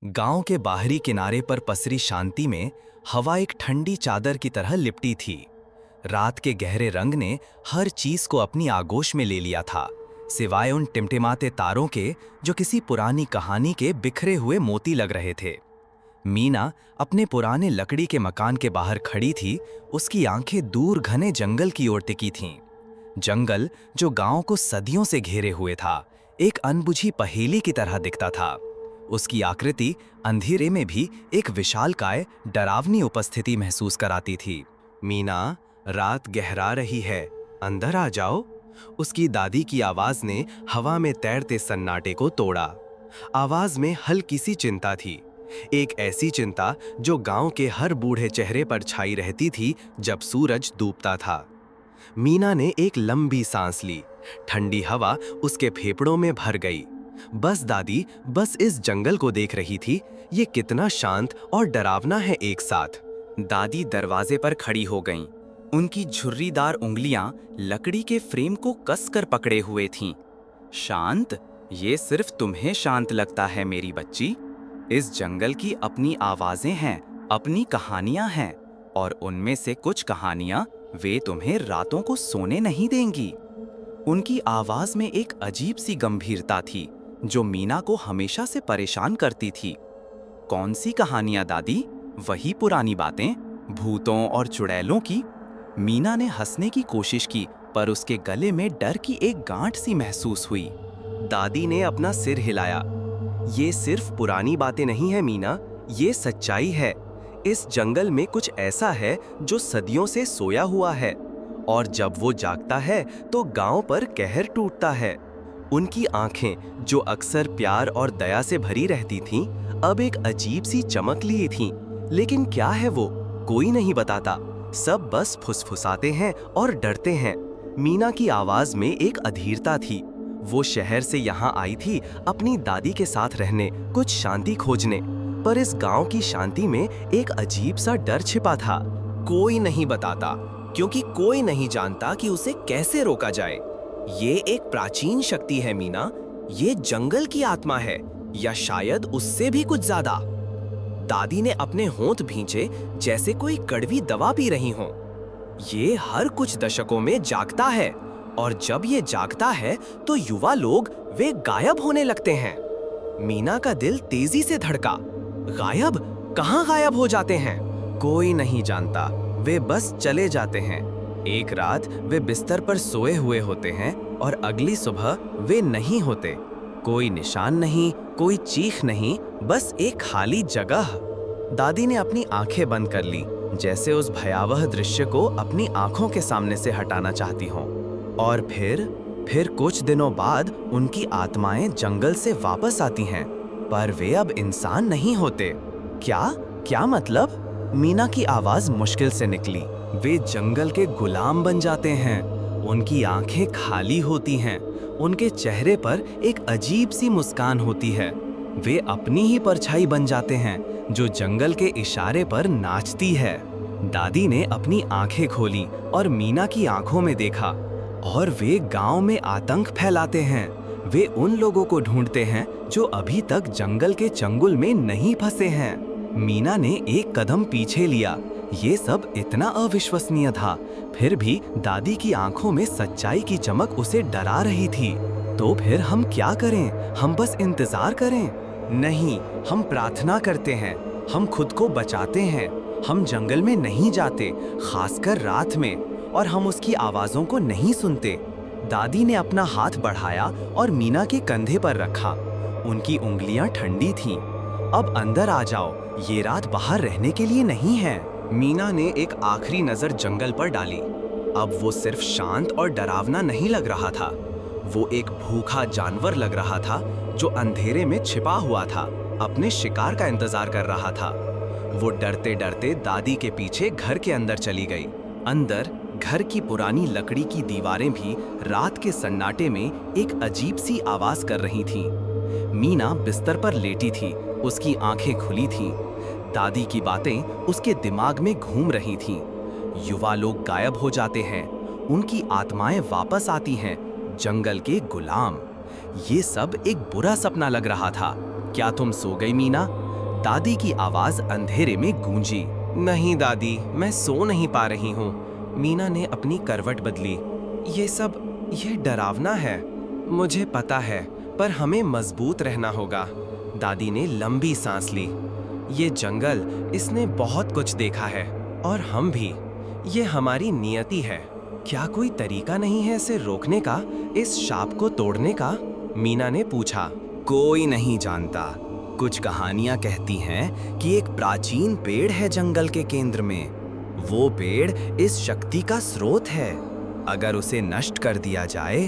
गांव के बाहरी किनारे पर पसरी शांति में हवा एक ठंडी चादर की तरह लिपटी थी। रात के गहरे रंग ने हर चीज को अपनी आगोश में ले लिया था, सिवाय उन टिमटिमाते तारों के जो किसी पुरानी कहानी के बिखरे हुए मोती लग रहे थे। मीना अपने पुराने लकड़ी के मकान के बाहर खड़ी थी। उसकी आंखें दूर घने जंगल की ओर टिकी थीं। जंगल जो गांव को सदियों से घेरे हुए था, एक अनबुझी पहेली की तरह दिखता था। उसकी आकृति अंधेरे में भी एक विशालकाय, डरावनी उपस्थिति महसूस कराती थी। मीना, रात गहरा रही है, अंदर आ जाओ। उसकी दादी की आवाज ने हवा में तैरते सन्नाटे को तोड़ा। आवाज में हल्की सी चिंता थी, एक ऐसी चिंता जो गांव के हर बूढ़े चेहरे पर छाई रहती थी जब सूरज डूबता था। मीना ने एक लंबी सांस ली। ठंडी हवा उसके फेफड़ों में भर गई। बस दादी बस इस जंगल को देख रही थी, ये कितना शांत और डरावना है एक साथ। दादी दरवाजे पर खड़ी हो गईं। उनकी झुर्रीदार उंगलियां लकड़ी के फ्रेम को कसकर पकड़े हुए थीं। शांत? ये सिर्फ तुम्हें शांत लगता है मेरी बच्ची। इस जंगल की अपनी आवाजें हैं, अपनी कहानियां हैं, और उनमें से कुछ कहानियां वे तुम्हें रातों को सोने नहीं देंगी। उनकी आवाज में एक अजीब सी गंभीरता थी जो मीना को हमेशा से परेशान करती थी। कौन सी कहानियां दादी? वही पुरानी बातें, भूतों और चुड़ैलों की? मीना ने हंसने की कोशिश की, पर उसके गले में डर की एक गांठ सी महसूस हुई। दादी ने अपना सिर हिलाया। ये सिर्फ पुरानी बातें नहीं है मीना, ये सच्चाई है। इस जंगल में कुछ ऐसा है जो सदियों से सोया हुआ है, और जब वो जागता है तो गांव पर कहर टूटता है। उनकी आंखें जो अक्सर प्यार और दया से भरी रहती थीं, अब एक अजीब सी चमक लिए थीं। लेकिन क्या है वो, कोई नहीं बताता। सब बस फुसफुसाते हैं और डरते हैं। मीना की आवाज में एक अधीरता थी। वो शहर से यहाँ आई थी अपनी दादी के साथ रहने, कुछ शांति खोजने, पर इस गांव की शांति में एक अजीब सा डर छिपा था। कोई नहीं बताता, क्योंकि कोई नहीं जानता कि उसे कैसे रोका जाए। ये एक प्राचीन शक्ति है मीना, ये जंगल की आत्मा है, या शायद उससे भी कुछ ज्यादा। दादी ने अपने होंठ भींचे जैसे कोई कड़वी दवा पी रही हो। ये हर कुछ दशकों में जागता है, और जब ये जागता है तो युवा लोग वे गायब होने लगते हैं। मीना का दिल तेजी से धड़का। गायब? कहाँ गायब हो जाते हैं? कोई नहीं जानता, वे बस चले जाते हैं। एक रात वे बिस्तर पर सोए हुए होते हैं और अगली सुबह वे नहीं होते। कोई निशान नहीं, कोई चीख नहीं, बस एक खाली जगह। दादी ने अपनी आंखें बंद कर ली, जैसे उस भयावह दृश्य को अपनी आंखों के सामने से हटाना चाहती हों। और फिर कुछ दिनों बाद उनकी आत्माएं जंगल से वापस आती हैं, पर वे अब इंसान नहीं होते। क्या मतलब? मीना की आवाज मुश्किल से निकली। वे जंगल के गुलाम बन जाते हैं। उनकी आंखें खाली होती हैं, उनके चेहरे पर एक अजीब सी मुस्कान होती है। वे अपनी ही परछाई बन जाते हैं जो जंगल के इशारे पर नाचती है। दादी ने अपनी आंखें खोली और मीना की आंखों में देखा, और वे गांव में आतंक फैलाते हैं। वे उन लोगों को ढूंढते हैं जो अभी तक जंगल के चंगुल में नहीं फंसे हैं। मीना ने एक कदम पीछे लिया। ये सब इतना अविश्वसनीय था, फिर भी दादी की आंखों में सच्चाई की चमक उसे डरा रही थी। तो फिर हम क्या करें? हम बस इंतजार करें? नहीं, हम प्रार्थना करते हैं, हम खुद को बचाते हैं। हम जंगल में नहीं जाते, खासकर रात में, और हम उसकी आवाजों को नहीं सुनते। दादी ने अपना हाथ बढ़ाया और मीना के कंधे पर रखा। उनकी उंगलियां ठंडी थीं। अब अंदर आ जाओ, ये रात बाहर रहने के लिए नहीं है। मीना ने एक आखिरी नजर जंगल पर डाली। अब वो सिर्फ शांत और डरावना नहीं लग रहा था, वो एक भूखा जानवर लग रहा था जो अंधेरे में छिपा हुआ था, अपने शिकार का इंतजार कर रहा था। वो डरते डरते दादी के पीछे घर के अंदर चली गई। अंदर घर की पुरानी लकड़ी की दीवारें भी रात के सन्नाटे में एक अजीब सी आवाज कर रही थीं। मीना बिस्तर पर लेटी थी, उसकी आंखें खुली थीं। दादी की बातें उसके दिमाग में घूम रही थीं। युवा लोग गायब हो जाते हैं, उनकी आत्माएं वापस आती हैं, जंगल के गुलाम। ये सब एक बुरा सपना लग रहा था। क्या तुम सो गई मीना? दादी की आवाज अंधेरे में गूंजी। नहीं दादी, मैं सो नहीं पा रही हूँ। मीना ने अपनी करवट बदली। ये डरावना है। मुझे पता है, पर हमें मजबूत रहना होगा। दादी ने लंबी सांस ली। ये जंगल, इसने बहुत कुछ देखा है, और हम भी। ये हमारी नियति है। क्या कोई तरीका नहीं है इसे रोकने का, इस शाप को तोड़ने का? मीना ने पूछा। कोई नहीं जानता। कुछ कहानियां कहती हैं कि एक प्राचीन पेड़ है जंगल के केंद्र में। वो पेड़ इस शक्ति का स्रोत है। अगर उसे नष्ट कर दिया जाए,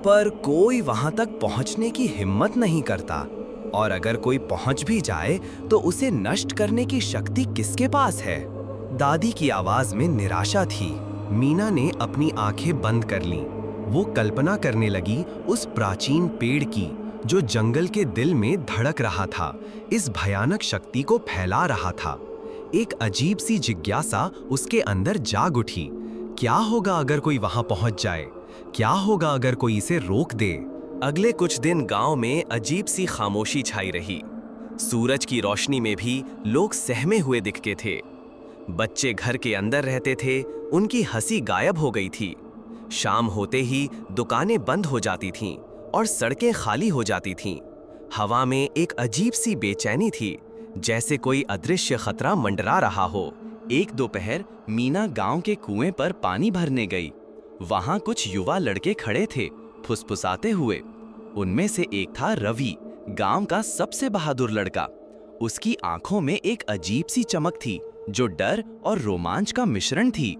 पर कोई वहां तक पहुंचने की हिम्मत नहीं करता, और अगर कोई पहुंच भी जाए तो उसे नष्ट करने की शक्ति किसके पास है? दादी की आवाज में निराशा थी। मीना ने अपनी आंखें बंद कर लीं। वो कल्पना करने लगी उस प्राचीन पेड़ की, जो जंगल के दिल में धड़क रहा था, इस भयानक शक्ति को फैला रहा था। एक अजीब सी जिज्ञासा उसके अंदर जाग उठी। क्या होगा अगर कोई वहां पहुंच जाए? क्या होगा अगर कोई इसे रोक दे? अगले कुछ दिन गांव में अजीब सी खामोशी छाई रही। सूरज की रोशनी में भी लोग सहमे हुए दिखते थे। बच्चे घर के अंदर रहते थे, उनकी हंसी गायब हो गई थी। शाम होते ही दुकानें बंद हो जाती थीं और सड़कें खाली हो जाती थीं। हवा में एक अजीब सी बेचैनी थी, जैसे कोई अदृश्य खतरा मंडरा रहा हो। एक दोपहर मीना गांव के कुएं पर पानी भरने गई। वहां कुछ युवा लड़के खड़े थे, फुसफुसाते हुए। उनमें से एक था रवि, गांव का सबसे बहादुर लड़का। उसकी आंखों में एक अजीब सी चमक थी, जो डर और रोमांच का मिश्रण थी।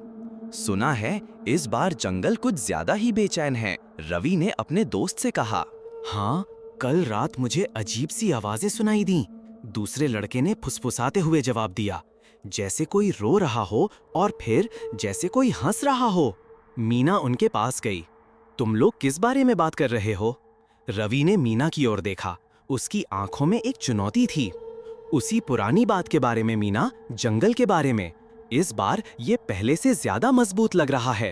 सुना है इस बार जंगल कुछ ज्यादा ही बेचैन है, रवि ने अपने दोस्त से कहा। हाँ, कल रात मुझे अजीब सी आवाजें सुनाई दी, दूसरे लड़के ने फुसफुसाते हुए जवाब दिया, जैसे कोई रो रहा हो और फिर जैसे कोई हंस रहा हो। मीना उनके पास गई। तुम लोग किस बारे में बात कर रहे हो? रवि ने मीना की ओर देखा। उसकी आंखों में एक चुनौती थी। उसी पुरानी बात के बारे में मीना, जंगल के बारे में। इस बार ये पहले से ज्यादा मजबूत लग रहा है।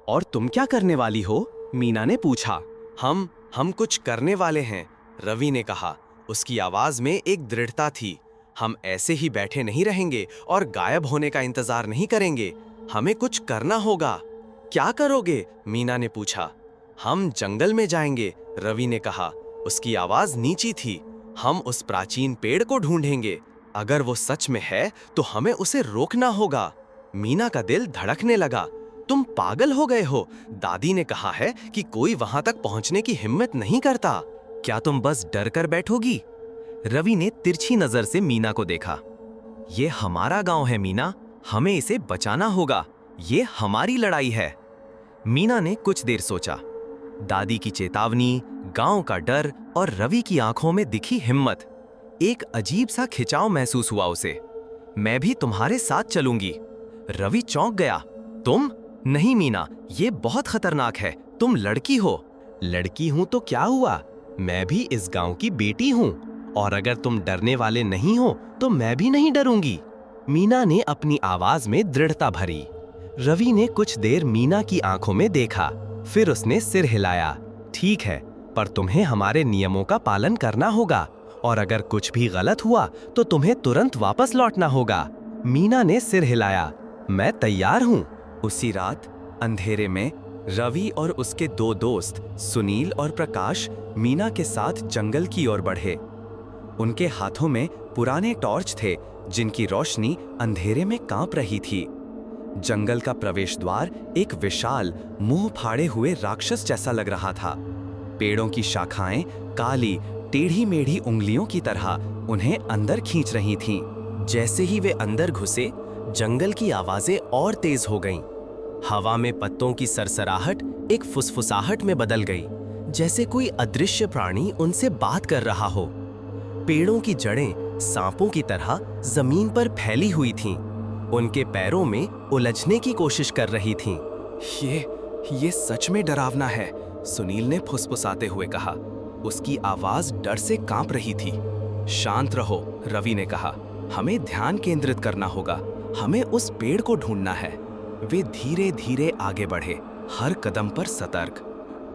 और तुम क्या करने वाली हो? मीना ने पूछा। हम कुछ करने वाले हैं, रवि ने कहा। उसकी आवाज में एक दृढ़ता थी। हम ऐसे ही बैठे नहीं रहेंगे और गायब होने का इंतजार नहीं करेंगे। हमें कुछ करना होगा। क्या करोगे? मीना ने पूछा। हम जंगल में जाएंगे, रवि ने कहा। उसकी आवाज नीची थी। हम उस प्राचीन पेड़ को ढूंढेंगे। अगर वो सच में है तो हमें उसे रोकना होगा। मीना का दिल धड़कने लगा। तुम पागल हो गए हो। दादी ने कहा है कि कोई वहां तक पहुंचने की हिम्मत नहीं करता। क्या तुम बस डर कर बैठोगी? रवि ने तिरछी नजर से मीना को देखा। ये हमारा गांव है मीना, हमें इसे बचाना होगा। ये हमारी लड़ाई है। मीना ने कुछ देर सोचा। दादी की चेतावनी, गांव का डर और रवि की आंखों में दिखी हिम्मत, एक अजीब सा खिंचाव महसूस हुआ उसे। मैं भी तुम्हारे साथ चलूंगी। रवि चौंक गया। तुम? नहीं मीना, ये बहुत खतरनाक है। तुम लड़की हो। लड़की हूं तो क्या हुआ? मैं भी इस गांव की बेटी हूं, और अगर तुम डरने वाले नहीं हो तो मैं भी नहीं डरूंगी। मीना ने अपनी आवाज में दृढ़ता भरी। रवि ने कुछ देर मीना की आंखों में देखा, फिर उसने सिर हिलाया। ठीक है, पर तुम्हें हमारे नियमों का पालन करना होगा, और अगर कुछ भी गलत हुआ तो तुम्हें तुरंत वापस लौटना होगा। मीना ने सिर हिलाया। मैं तैयार हूं। उसी रात अंधेरे में रवि और उसके दो दोस्त सुनील और प्रकाश मीना के साथ जंगल की ओर बढ़े। उनके हाथों में पुराने टॉर्च थे, जिनकी रोशनी अंधेरे में कांप रही थी। जंगल का प्रवेश द्वार एक विशाल, मुंह फाड़े हुए राक्षस जैसा लग रहा था। पेड़ों की शाखाएं काली, टेढ़ी मेढ़ी उंगलियों की तरह उन्हें अंदर खींच रही थीं। जैसे ही वे अंदर घुसे, जंगल की आवाजें और तेज हो गईं। हवा में पत्तों की सरसराहट एक फुसफुसाहट में बदल गई, जैसे कोई अदृश्य प्राणी उनसे बात कर रहा हो। पेड़ों की जड़ें सांपों की तरह जमीन पर फैली हुई थीं, उनके पैरों में उलझने की कोशिश कर रही थीं। ये सच में डरावना है, सुनील ने फुसफुसाते हुए कहा। उसकी आवाज डर से कांप रही थी। शांत रहो, रवि ने कहा। हमें ध्यान केंद्रित करना होगा। हमें उस पेड़ को ढूंढना है। वे धीरे धीरे आगे बढ़े, हर कदम पर सतर्क।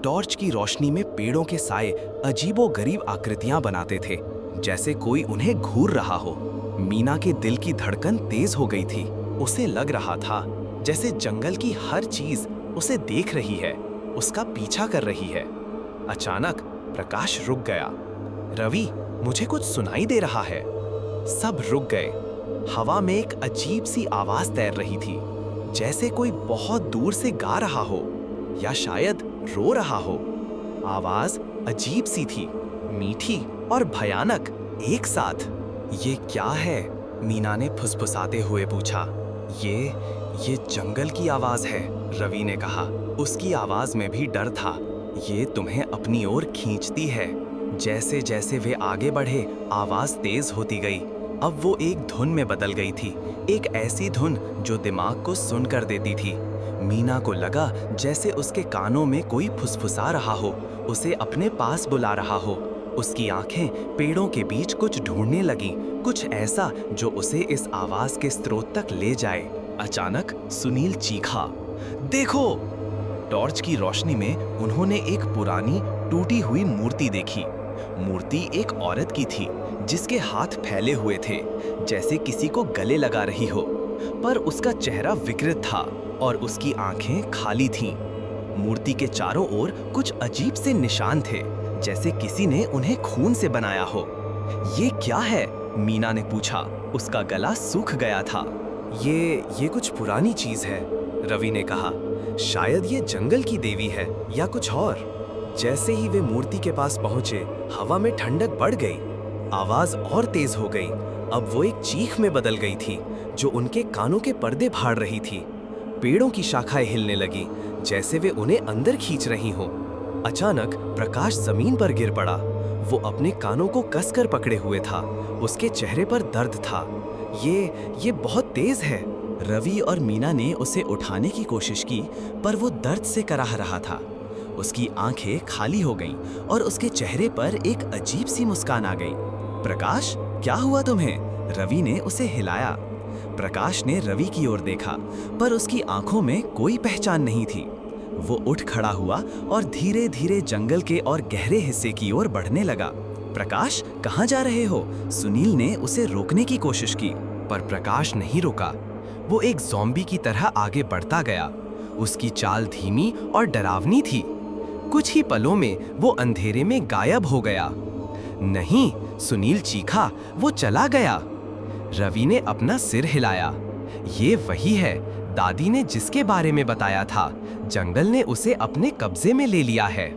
टॉर्च की रोशनी में पेड़ों के साए अजीबोगरीब आकृतियां बनाते थे, जैसे कोई उन्हें घूर रहा हो। मीना के दिल की धड़कन तेज हो गई थी। उसे लग रहा था जैसे जंगल की हर चीज उसे देख रही है, उसका पीछा कर रही है। अचानक प्रकाश रुक गया। रवि, मुझे कुछ सुनाई दे रहा है। सब रुक गए। हवा में एक अजीब सी आवाज तैर रही थी, जैसे कोई बहुत दूर से गा रहा हो या शायद रो रहा हो। आवाज अजीब सी थी, मीठी और भयानक एक साथ। ये क्या है? मीना ने फुसफुसाते हुए पूछा। ये जंगल की आवाज है, रवि ने कहा। उसकी आवाज में भी डर था। ये तुम्हें अपनी ओर खींचती है। जैसे जैसे वे आगे बढ़े, आवाज तेज होती गई। अब वो एक धुन में बदल गई थी, एक ऐसी धुन जो दिमाग को सुन कर देती थी। मीना को लगा जैसे उसके कानों में कोई फुसफुसा रहा हो, उसे अपने पास बुला रहा हो। उसकी आंखें पेड़ों के बीच कुछ ढूंढने लगीं, कुछ ऐसा जो उसे इस आवाज के स्रोत तक ले जाए। अचानक सुनील चीखा, देखो! टॉर्च की रोशनी में उन्होंने एक पुरानी टूटी हुई मूर्ति देखी। मूर्ति एक औरत की थी, जिसके हाथ फैले हुए थे, जैसे किसी को गले लगा रही हो, पर उसका चेहरा विकृत था और उसकी आंखें खाली थीं। मूर्ति के चारों ओर कुछ अजीब से निशान थे, जैसे किसी ने उन्हें खून से बनाया हो। ये क्या है? मीना ने पूछा। उसका गला सूख गया था। ये कुछ पुरानी चीज है, रवि ने कहा। शायद ये जंगल की देवी है या कुछ और। जैसे ही वे मूर्ति के पास पहुंचे, हवा में ठंडक बढ़ गई। आवाज और तेज हो गई। अब वो एक चीख में बदल गई थी, जो उनके कानों के पर्दे फाड़ रही थी। पेड़ों की शाखाएं हिलने लगी, जैसे वे उन्हें अंदर खींच रही हों। अचानक प्रकाश जमीन पर गिर पड़ा। वो अपने कानों को कसकर पकड़े हुए था। उसके चेहरे पर दर्द था। ये बहुत तेज है। रवि और मीना ने उसे उठाने की कोशिश की, पर वो दर्द से कराह रहा था। उसकी आंखें खाली हो गईं और उसके चेहरे पर एक अजीब सी मुस्कान आ गई। प्रकाश, क्या हुआ तुम्हें? रवि ने उसे हिलाया। प्रकाश ने रवि की ओर देखा, पर उसकी आंखों में कोई पहचान नहीं थी। वो उठ खड़ा हुआ और धीरे धीरे जंगल के और गहरे हिस्से की ओर बढ़ने लगा। प्रकाश, कहाँ जा रहे हो? सुनील ने उसे रोकने की कोशिश की, पर प्रकाश नहीं रुका। वो एक ज़ॉम्बी की तरह आगे बढ़ता गया। उसकी चाल धीमी और डरावनी थी। कुछ ही पलों में वो अंधेरे में गायब हो गया। नहीं, सुनील चीखा, वो चला गया। रवि ने अपना सिर हिलाया। ये वही है, दादी ने जिसके बारे में बताया था। जंगल ने उसे अपने कब्जे में ले लिया है।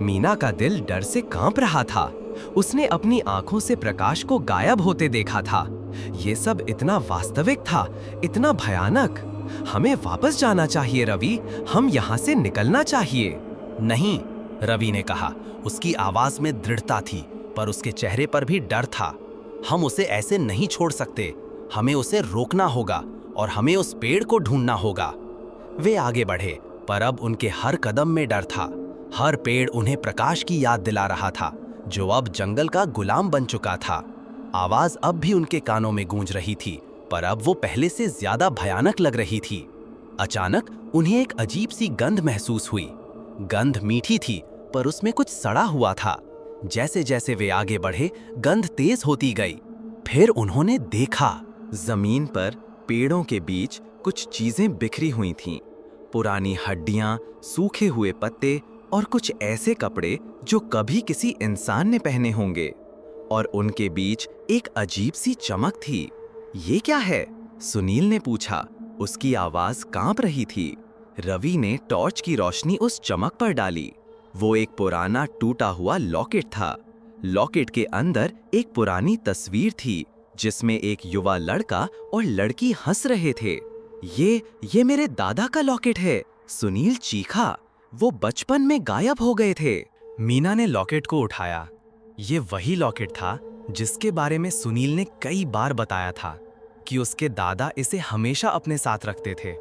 मीना का दिल डर से कांप रहा था। उसने अपनी आंखों से प्रकाश को गायब होते देखा था। ये सब इतना वास्तविक था, इतना भयानक। हमें वापस जाना चाहिए रवि, हम यहाँ से निकलना चाहिए। नहीं, रवि ने कहा। उसकी आवाज में दृढ़ता थी, पर उसके चेहरे पर भी डर था। हम उसे ऐसे नहीं छोड़ सकते। हमें उसे रोकना होगा और हमें उस पेड़ को ढूंढना होगा। वे आगे बढ़े, पर अब उनके हर कदम में डर था। हर पेड़ उन्हें प्रकाश की याद दिला रहा था, जो अब जंगल का गुलाम बन चुका था। आवाज अब भी उनके कानों में गूंज रही थी, पर अब वो पहले से ज्यादा भयानक लग रही थी। अचानक उन्हें एक अजीब सी गंध महसूस हुई। गंध मीठी थी, पर उसमें कुछ सड़ा हुआ था। जैसे जैसे वे आगे बढ़े, गंध तेज होती गई। फिर उन्होंने देखा, जमीन पर पेड़ों के बीच कुछ चीजें बिखरी हुई थीं। पुरानी हड्डियां, सूखे हुए पत्ते और कुछ ऐसे कपड़े जो कभी किसी इंसान ने पहने होंगे। और उनके बीच एक अजीब सी चमक थी। ये क्या है? सुनील ने पूछा। उसकी आवाज कांप रही थी। रवि ने टॉर्च की रोशनी उस चमक पर डाली। वो एक पुराना टूटा हुआ लॉकेट था। लॉकेट के अंदर एक पुरानी तस्वीर थी, जिसमें एक युवा लड़का और लड़की हंस रहे थे। ये मेरे दादा का लॉकेट है, सुनील चीखा। वो बचपन में गायब हो गए थे। मीना ने लॉकेट को उठाया। ये वही लॉकेट था जिसके बारे में सुनील ने कई बार बताया था कि उसके दादा इसे हमेशा अपने साथ रखते थे।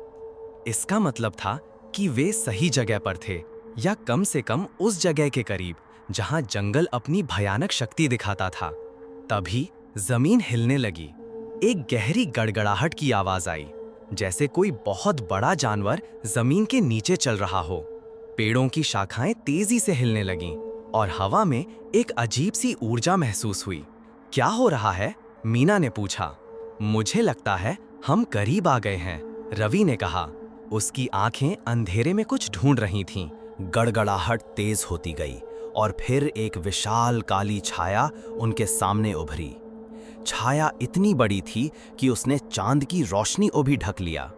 इसका मतलब था कि वे सही जगह पर थे, या कम से कम उस जगह के करीब जहां जंगल अपनी भयानक शक्ति दिखाता था। तभी जमीन हिलने लगी। एक गहरी गड़गड़ाहट की आवाज आई, जैसे कोई बहुत बड़ा जानवर जमीन के नीचे चल रहा हो। पेड़ों की शाखाएं तेजी से हिलने लगीं और हवा में एक अजीब सी ऊर्जा महसूस हुई, क्या हो रहा है? मीना ने पूछा। मुझे लगता है हम करीब आ गए हैं, रवि ने कहा। उसकी आंखें अंधेरे में कुछ ढूंढ रही थीं। गड़गड़ाहट तेज होती गई और फिर एक विशाल काली छाया उनके सामने उभरी। छाया इतनी बड़ी थी कि उसने चांद की रोशनी को भी ढक लिया।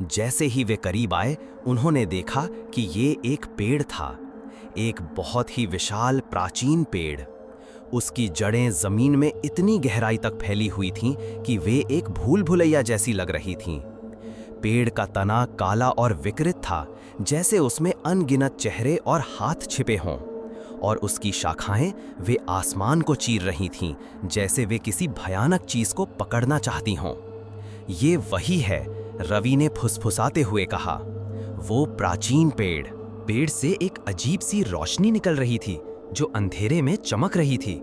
जैसे ही वे करीब आए, उन्होंने देखा कि ये एक पेड़ था, एक बहुत ही विशाल प्राचीन पेड़। उसकी जड़ें जमीन में इतनी गहराई तक फैली हुई थीं कि वे एक भूल भुलैया जैसी लग रही थीं। पेड़ का तना काला और विकृत था, जैसे उसमें अनगिनत चेहरे और हाथ छिपे हों, और उसकी शाखाएं वे आसमान को चीर रही थीं, जैसे वे किसी भयानक चीज को पकड़ना चाहती हों। ये वही है, रवि ने फुसफुसाते हुए कहा। वो प्राचीन पेड़ से एक अजीब सी रोशनी निकल रही थी जो अंधेरे में चमक रही थी।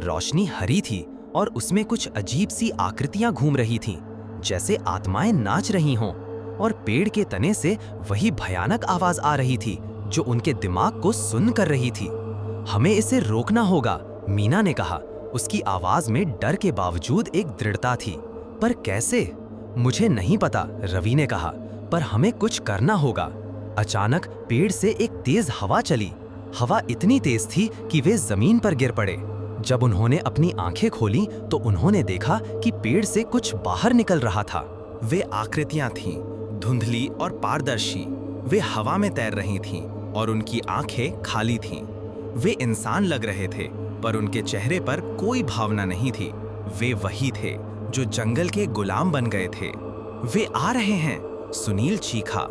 रोशनी हरी थी और उसमें कुछ अजीब सी आकृतियां घूम रही थीं, जैसे आत्माएं नाच रही हों, और पेड़ के तने से वही भयानक आवाज आ रही थी जो उनके दिमाग को सुन्न कर रही थी। हमें इसे रोकना होगा, मीना ने कहा। उसकी आवाज में डर के बावजूद एक दृढ़ता थी। पर कैसे? मुझे नहीं पता, रवि ने कहा, पर हमें कुछ करना होगा। अचानक पेड़ से एक तेज हवा चली। हवा इतनी तेज थी कि वे जमीन पर गिर पड़े। जब उन्होंने अपनी आंखें खोलीं तो उन्होंने देखा कि पेड़ से कुछ बाहर निकल रहा था। वे आकृतियां थीं, धुंधली और पारदर्शी। वे हवा में तैर रही थीं और उनकी आंखें खाली थीं। वे इंसान लग रहे थे, पर उनके चेहरे पर कोई भावना नहीं थी। वे वही थे जो जंगल के गुलाम बन गए थे। वे आ रहे हैं, सुनील चीखा।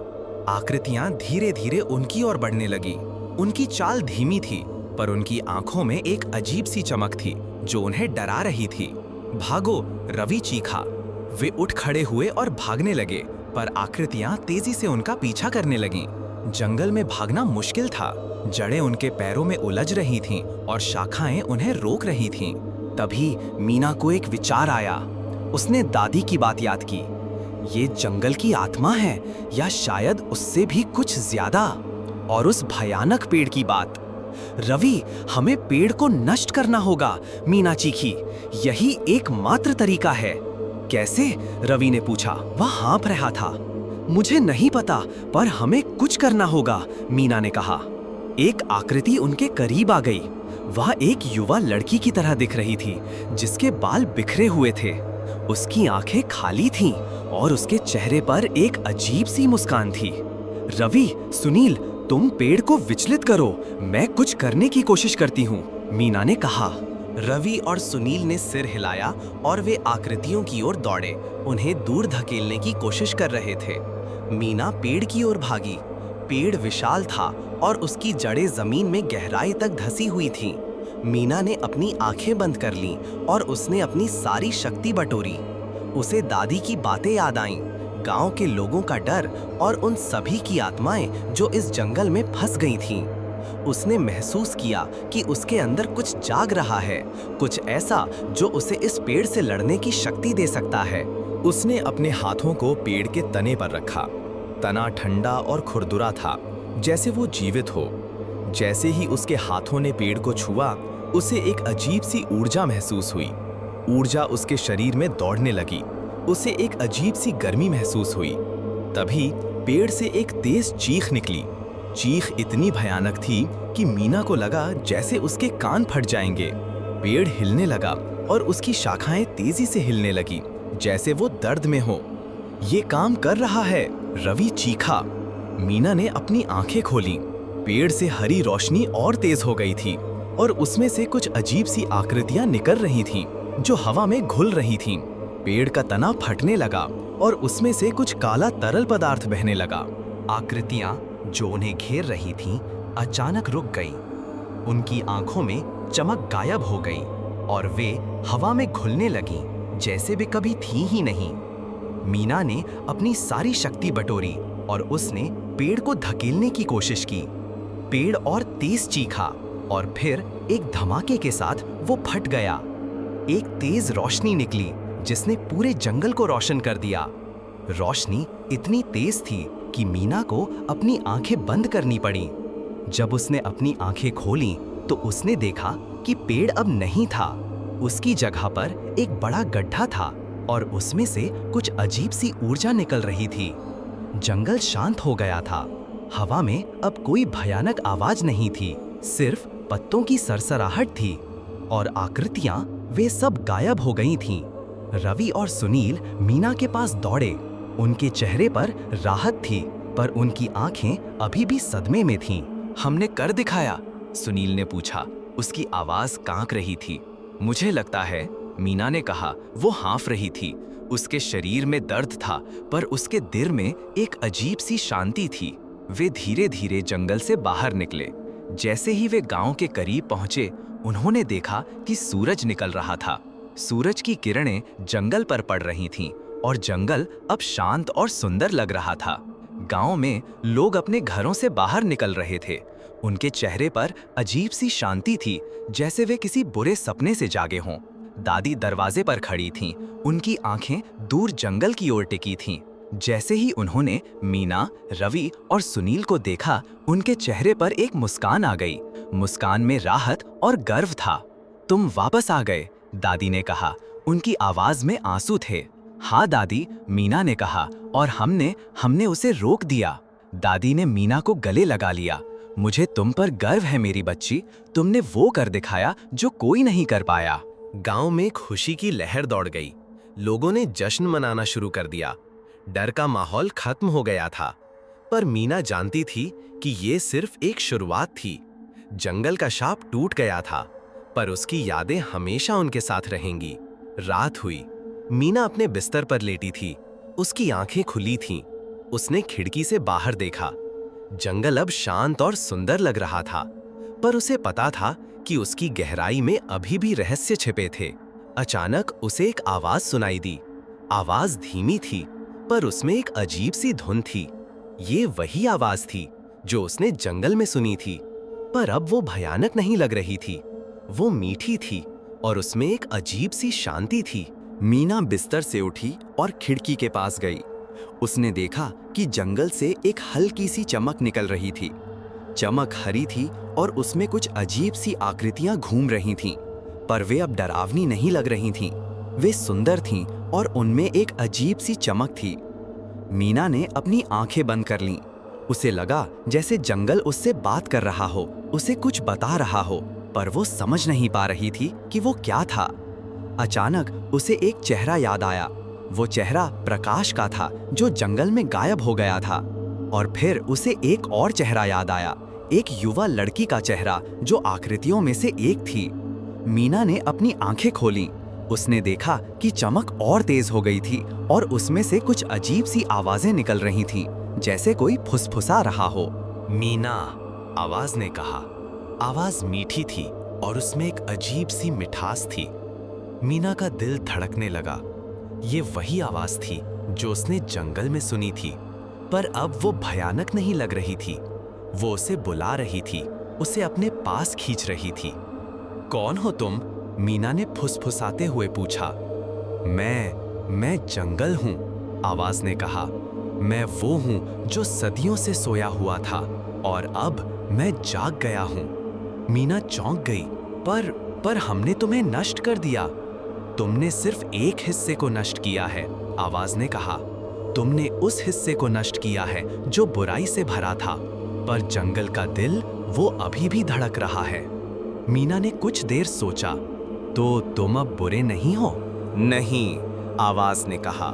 आकृतियां धीरे धीरे उनकी ओर बढ़ने लगी। उनकी चाल धीमी थी, पर उनकी आंखों में एक अजीब सी चमक थी जो उन्हें डरा रही थी। भागो, रवि चीखा। वे उठ खड़े हुए और भागने लगे, पर आकृतियां तेजी से उनका पीछा करने लगीं। जंगल में भागना मुश्किल था। जड़ें उनके पैरों में उलझ रही थीं और शाखाएं उन्हें रोक रही थीं। तभी मीना को एक विचार आया। उसने दादी की बात याद की। ये जंगल की आत्मा है, या शायद उससे भी कुछ ज्यादा। और उस भयानक पेड़ की बात। रवि, हमें पेड़ को नष्ट करना होगा, मीना चीखी। यही एकमात्र तरीका है। कैसे? रवि ने पूछा। वह हाँफ रहा था। मुझे नहीं पता, पर हमें कुछ करना होगा, मीना ने कहा। एक आकृति उनके करीब आ गई। वह एक युवा लड़की की तरह दिख रही थी, जिसके बाल बिखरे हुए थे। उसकी आंखें खाली थीं और उसके चेहरे पर एक अजीब सी मुस्कान थी। रवि, सुनील, तुम पेड़ को विचलित करो, मैं कुछ करने की कोशिश करती हूँ, मीना ने कहा। रवि और सुनील ने सिर हिलाया और वे आकृतियों की ओर दौड़े, उन्हें दूर धकेलने की कोशिश कर रहे थे। मीना पेड़ की ओर भागी। पेड़ विशाल था और उसकी जड़ें जमीन में गहराई तक धसी हुई थीं। मीना ने अपनी आंखें बंद कर लीं और उसने अपनी सारी शक्ति बटोरी। उसे दादी की बातें याद आईं, गांव के लोगों का डर और उन सभी की आत्माएं जो इस जंगल में फंस गई थीं। उसने महसूस किया कि उसके अंदर कुछ जाग रहा है, कुछ ऐसा जो उसे इस पेड़ से लड़ने की शक्ति दे सकता है। उसने अपने हाथों को पेड़ के तने पर रखा। तना ठंडा और खुरदुरा था, जैसे वो जीवित हो। जैसे ही उसके हाथों ने पेड़ को छुआ, उसे एक अजीब सी ऊर्जा महसूस हुई। ऊर्जा उसके शरीर में दौड़ने लगी। उसे एक अजीब सी गर्मी महसूस हुई। तभी पेड़ से एक तेज चीख निकली। चीख इतनी भयानक थी कि मीना को लगा जैसे उसके कान फट जाएंगे। पेड़ हिलने लगा और उसकी शाखाएं तेजी से हिलने लगी, जैसे वो दर्द में हो। ये काम कर रहा है, रवि चीखा। मीना ने अपनी आंखें खोलीं। पेड़ से हरी रोशनी और तेज हो गई थी और उसमें से कुछ अजीब सी आकृतियां निकल रही थीं, जो हवा में घुल रही थीं। पेड़ का तना फटने लगा और उसमें से कुछ काला तरल पदार्थ बहने लगा। आकृतियां जो उन्हें घेर रही थीं, अचानक रुक गईं। उनकी आंखों में चमक गायब हो गई और वे हवा में घुलने लगीं, जैसे वे कभी थीं ही नहीं। मीना ने अपनी सारी शक्ति बटोरी और उसने पेड़ को धकेलने की कोशिश की। पेड़ और तेज चीखा और फिर एक धमाके के साथ वो फट गया। एक तेज रोशनी निकली जिसने पूरे जंगल को रोशन कर दिया। रोशनी इतनी तेज थी कि मीना को अपनी आंखें बंद करनी पड़ी। जब उसने अपनी आंखें खोलीं तो उसने देखा कि पेड़ अब नहीं था। उसकी जगह पर एक बड़ा गड्ढा था और उसमें से कुछ अजीब सी ऊर्जा निकल रही थी। जंगल शांत हो गया था। हवा में अब कोई भयानक आवाज नहीं थी, सिर्फ पत्तों की सरसराहट थी और आकृतियां वे सब गायब हो गई थीं। रवि और सुनील मीना के पास दौड़े। उनके चेहरे पर राहत थी, पर उनकी आंखें अभी भी सदमे में थीं। हमने कर दिखाया, सुनील ने पूछा। उसकी आवाज कांप रही थी। मुझे लगता है, मीना ने कहा। वो हाँफ रही थी। उसके शरीर में दर्द था, पर उसके दिल में एक अजीब सी शांति थी। वे धीरे धीरे जंगल से बाहर निकले। जैसे ही वे गांव के करीब पहुंचे, उन्होंने देखा कि सूरज निकल रहा था। सूरज की किरणें जंगल पर पड़ रही थीं और जंगल अब शांत और सुंदर लग रहा था। गांव में लोग अपने घरों से बाहर निकल रहे थे। उनके चेहरे पर अजीब सी शांति थी, जैसे वे किसी बुरे सपने से जागे हों। दादी दरवाजे पर खड़ी थीं। उनकी आंखें दूर जंगल की ओर टिकी थीं। जैसे ही उन्होंने मीना, रवि और सुनील को देखा, उनके चेहरे पर एक मुस्कान आ गई। मुस्कान में राहत और गर्व था। तुम वापस आ गए, दादी ने कहा। उनकी आवाज में आंसू थे। हाँ दादी, मीना ने कहा, और हमने उसे रोक दिया। दादी ने मीना को गले लगा लिया। मुझे तुम पर गर्व है मेरी बच्ची। तुमने वो कर दिखाया जो कोई नहीं कर पाया। गांव में खुशी की लहर दौड़ गई। लोगों ने जश्न मनाना शुरू कर दिया। डर का माहौल खत्म हो गया था, पर मीना जानती थी कि ये सिर्फ एक शुरुआत थी। जंगल का शाप टूट गया था, पर उसकी यादें हमेशा उनके साथ रहेंगी। रात हुई। मीना अपने बिस्तर पर लेटी थी। उसकी आंखें खुली थीं। उसने खिड़की से बाहर देखा। जंगल अब शांत और सुंदर लग रहा था, पर उसे पता था कि उसकी गहराई में अभी भी रहस्य छिपे थे। अचानक उसे एक आवाज सुनाई दी। आवाज धीमी थी, पर उसमें एक अजीब सी धुन थी। ये वही आवाज थी जो उसने जंगल में सुनी थी, पर अब वो भयानक नहीं लग रही थी। वो मीठी थी और उसमें एक अजीब सी शांति थी। मीना बिस्तर से उठी और खिड़की के पास गई। उसने देखा कि जंगल से एक हल्की सी चमक निकल रही थी। चमक हरी थी और उसमें कुछ अजीब सी आकृतियां घूम रही थीं, पर वे अब डरावनी नहीं लग रही थीं। वे सुंदर थीं और उनमें एक अजीब सी चमक थी। मीना ने अपनी आंखें बंद कर लीं। उसे लगा जैसे जंगल उससे बात कर रहा हो, उसे कुछ बता रहा हो, पर वो समझ नहीं पा रही थी कि वो क्या था। अचानक उसे एक चेहरा याद आया। वो चेहरा प्रकाश का था, जो जंगल में गायब हो गया था। और फिर उसे एक और चेहरा याद आया, एक युवा लड़की का चेहरा जो आकृतियों में से एक थी। मीना ने अपनी आंखें खोलीं। उसने देखा कि चमक और तेज हो गई थी और उसमें से कुछ अजीब सी आवाजें निकल रही थीं, जैसे कोई फुसफुसा रहा हो। मीना, आवाज ने कहा। आवाज मीठी थी और उसमें एक अजीब सी मिठास थी। मीना का दिल धड़कने लगा। ये वही आवाज थी जो उसने जंगल में सुनी थी, पर अब वो भयानक नहीं लग रही थी। वो उसे बुला रही थी, उसे अपने पास खींच रही थी। कौन हो तुम? मीना ने फुसफुसाते हुए पूछा। मैं जंगल हूँ, आवाज ने कहा। मैं वो हूँ जो सदियों से सोया हुआ था और अब मैं जाग गया हूँ। मीना चौंक गई। पर हमने तुम्हें नष्ट कर दिया। तुमने सिर्फ एक हिस्से को नष्ट किया है, आवाज ने कहा। तुमने उस हिस्से को नष्ट किया है जो बुराई से भरा था, पर जंगल का दिल वो अभी भी धड़क रहा है। मीना ने कुछ देर सोचा। तो तुम अब बुरे नहीं हो? नहीं, आवाज ने कहा।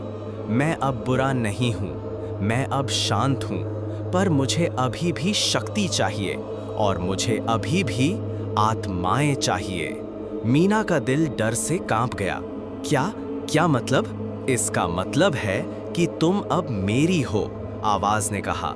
मैं अब बुरा नहीं हूँ, मैं अब शांत हूँ, पर मुझे अभी भी शक्ति चाहिए और मुझे अभी भी आत्माएं चाहिए। मीना का दिल डर से कांप गया। क्या मतलब? इसका मतलब है कि तुम अब मेरी हो, आवाज ने कहा।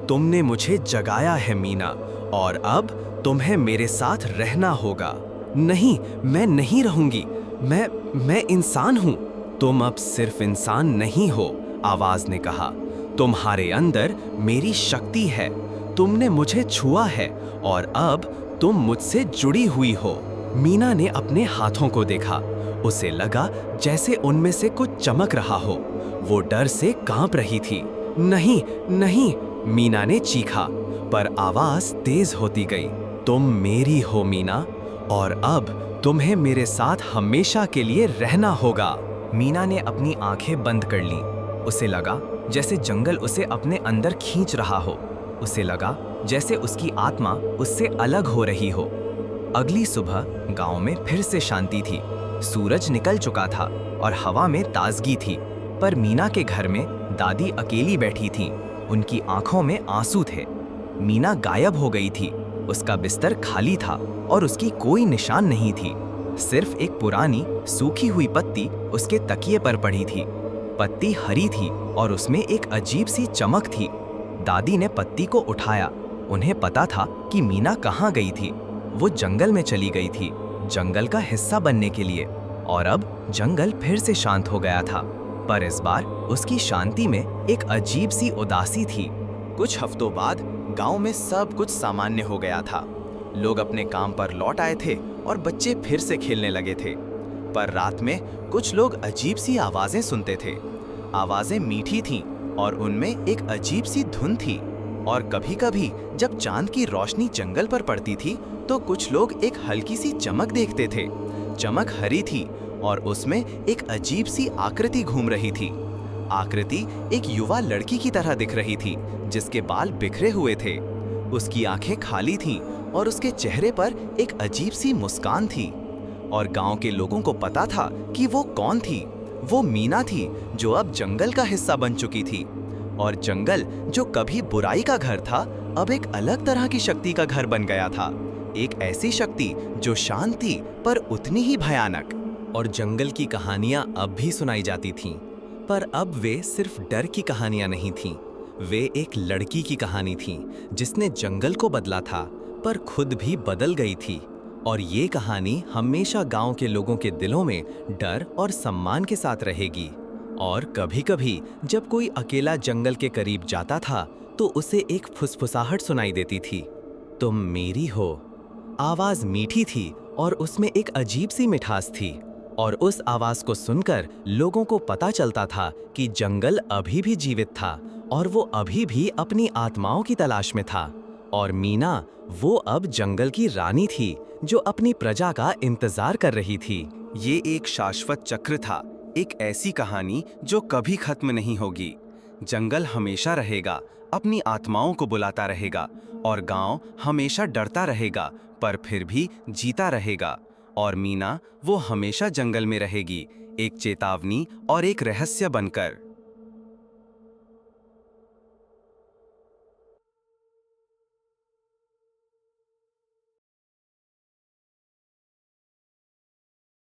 तुमने मुझे जगाया है मीना, और अब तुम्हें मेरे साथ रहना होगा। नहीं, मैं नहीं रहूंगी। मैं इंसान हूँ। तुम अब सिर्फ इंसान नहीं हो, आवाज ने कहा। तुम्हारे अंदर मेरी शक्ति है। तुमने मुझे छुआ है और अब तुम मुझसे जुड़ी हुई हो। मीना ने अपने हाथों को देखा। उसे लगा जैसे उनमें से कुछ चमक रहा हो। वो डर से कांप रही थी। नहीं नहीं, मीना ने चीखा, पर आवाज तेज होती गई। तुम मेरी हो मीना, और अब तुम्हें मेरे साथ हमेशा के लिए रहना होगा। मीना ने अपनी आंखें बंद कर लीं। उसे लगा जैसे जंगल उसे अपने अंदर खींच रहा हो। उसे लगा जैसे उसकी आत्मा उससे अलग हो रही हो। अगली सुबह गांव में फिर से शांति थी। सूरज निकल चुका था और हवा में ताजगी थी। पर मीना के घर में दादी अकेली बैठी थीं। उनकी आंखों में आंसू थे। मीना गायब हो गई थी। उसका बिस्तर खाली था और उसकी कोई निशान नहीं थी। सिर्फ एक पुरानी सूखी हुई पत्ती उसके तकिए पर पड़ी थी। पत्ती हरी थी और उसमें एक अजीब सी चमक थी। दादी ने पत्ती को उठाया। उन्हें पता था कि मीना कहाँ गई थी। वो जंगल में चली गई थी, जंगल का हिस्सा बनने के लिए। और अब जंगल फिर से शांत हो गया था। पर इस बार उसकी शांति में एक अजीब सी उदासी थी। कुछ हफ्तों बाद गांव में सब कुछ सामान्य हो गया था। लोग अपने काम पर लौट आए थे और बच्चे फिर से खेलने लगे थे। पर रात में कुछ लोग अजीब सी आवाजें सुनते थे। आवाजें मीठी थीं और उनमें एक अजीब सी धुन थी। और कभी-कभी जब चांद की रोशनी जंगल पर पड़ती थी तो कुछ लोग एक हल्की सी चमक देखते थे। चमक हरी थी और उसमें एक अजीब सी आकृति घूम रही थी। आकृति एक युवा लड़की की तरह दिख रही थी, जिसके बाल बिखरे हुए थे। उसकी आंखें खाली थीं और उसके चेहरे पर एक अजीब सी मुस्कान थी। और गांव के लोगों को पता था कि वो कौन थी। वो मीना थी, जो अब जंगल का हिस्सा बन चुकी थी। और जंगल जो कभी बुराई का घर था, अब एक अलग तरह की शक्ति का घर बन गया था। एक ऐसी शक्ति जो शांत थी पर उतनी ही भयानक। और जंगल की कहानियां अब भी सुनाई जाती थीं, पर अब वे सिर्फ डर की कहानियां नहीं थीं। वे एक लड़की की कहानी थी जिसने जंगल को बदला था पर खुद भी बदल गई थी। और ये कहानी हमेशा गांव के लोगों के दिलों में डर और सम्मान के साथ रहेगी। और कभी-कभी जब कोई अकेला जंगल के करीब जाता था तो उसे एक फुसफुसाहट सुनाई देती थी, तुम मेरी हो। आवाज मीठी थी और उसमें एक अजीब सी मिठास थी। और उस आवाज को सुनकर लोगों को पता चलता था कि जंगल अभी भी जीवित था और वो अभी भी अपनी आत्माओं की तलाश में था। और मीना वो अब जंगल की रानी थी, जो अपनी प्रजा का इंतजार कर रही थी। ये एक शाश्वत चक्र था, एक ऐसी कहानी जो कभी खत्म नहीं होगी। जंगल हमेशा रहेगा, अपनी आत्माओं को बुलाता रहेगा। और गांव हमेशा डरता रहेगा, पर फिर भी जीता रहेगा। और मीना वो हमेशा जंगल में रहेगी, एक चेतावनी और एक रहस्य बनकर।